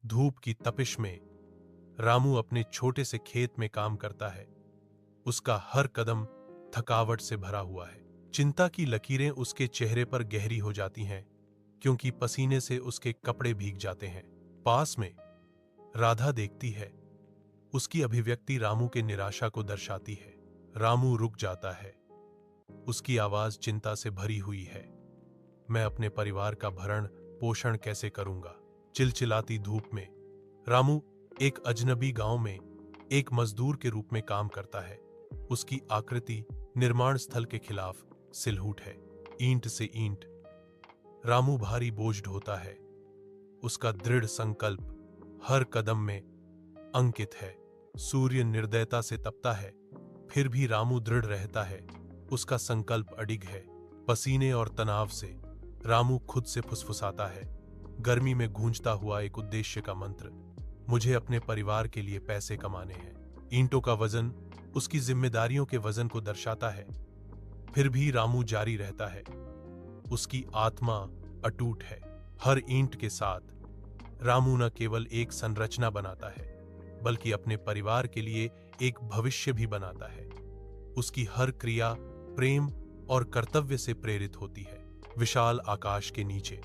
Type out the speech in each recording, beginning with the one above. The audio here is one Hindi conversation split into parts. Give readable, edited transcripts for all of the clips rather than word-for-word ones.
धूप की तपिश में रामू अपने छोटे से खेत में काम करता है। उसका हर कदम थकावट से भरा हुआ है। चिंता की लकीरें उसके चेहरे पर गहरी हो जाती हैं, क्योंकि पसीने से उसके कपड़े भीग जाते हैं। पास में राधा देखती है। उसकी अभिव्यक्ति रामू के निराशा को दर्शाती है। रामू रुक जाता है। उसकी आवाज चिंता से भरी हुई है। मैं अपने परिवार का भरण पोषण कैसे करूंगा? चिलचिलाती धूप में रामू एक अजनबी गांव में एक मजदूर के रूप में काम करता है। उसकी आकृति निर्माण स्थल के खिलाफ सिलहूट है। ईंट से ईंट रामू भारी बोझ ढोता है। उसका दृढ़ संकल्प हर कदम में अंकित है। सूर्य निर्दयता से तपता है, फिर भी रामू दृढ़ रहता है। उसका संकल्प अडिग है। पसीने और तनाव से रामू खुद से फुसफुसाता है, गर्मी में गूंजता हुआ एक उद्देश्य का मंत्र, मुझे अपने परिवार के लिए पैसे कमाने हैं। ईंटों का वजन उसकी जिम्मेदारियों के वजन को दर्शाता है, फिर भी रामू जारी रहता है। उसकी आत्मा अटूट है। हर ईंट के साथ रामू न केवल एक संरचना बनाता है, बल्कि अपने परिवार के लिए एक भविष्य भी बनाता है। उसकी हर क्रिया प्रेम और कर्तव्य से प्रेरित होती है। विशाल आकाश के नीचे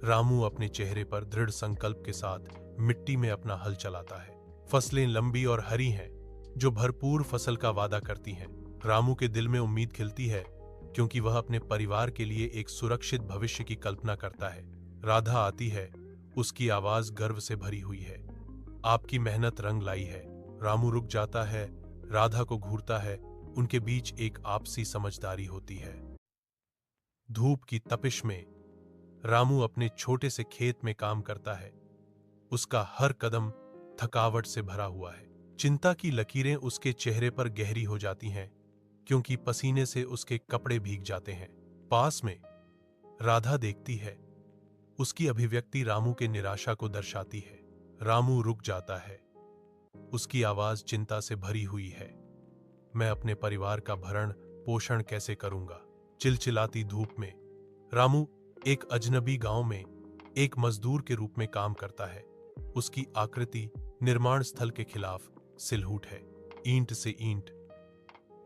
रामू अपने चेहरे पर दृढ़ संकल्प के साथ मिट्टी में अपना हल चलाता है। फसलें लंबी और हरी हैं, जो भरपूर फसल का वादा करती हैं। रामू के दिल में उम्मीद खिलती है, क्योंकि वह अपने परिवार के लिए एक सुरक्षित भविष्य की कल्पना करता है। राधा आती है। उसकी आवाज गर्व से भरी हुई है। आपकी मेहनत रंग लाई है। रामू रुक जाता है। राधा को घूरता है। उनके बीच एक आपसी समझदारी होती है। धूप की तपिश में रामू अपने छोटे से खेत में काम करता है। उसका हर कदम थकावट से भरा हुआ है। चिंता की लकीरें उसके चेहरे पर गहरी हो जाती हैं, क्योंकि पसीने से उसके कपड़े भीग जाते हैं। पास में राधा देखती है। उसकी अभिव्यक्ति रामू के निराशा को दर्शाती है। रामू रुक जाता है। उसकी आवाज चिंता से भरी हुई है। मैं अपने परिवार का भरण पोषण कैसे करूंगा? चिलचिलाती धूप में रामू एक अजनबी गांव में एक मजदूर के रूप में काम करता है। उसकी आकृति निर्माण स्थल के खिलाफ सिलहूट है। ईंट से ईंट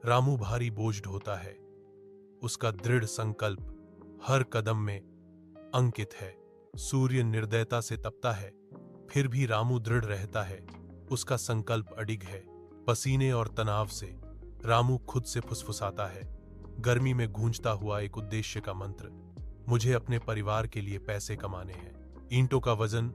रामू भारी बोझ ढोता है। उसका दृढ़ संकल्प हर कदम में अंकित है। सूर्य निर्दयता से तपता है, फिर भी रामू दृढ़ रहता है। उसका संकल्प अडिग है। पसीने और तनाव से रामू खुद से फुसफुसाता है, गर्मी में गूंजता हुआ एक उद्देश्य का मंत्र, मुझे अपने परिवार के लिए पैसे कमाने हैं। ईंटों का वजन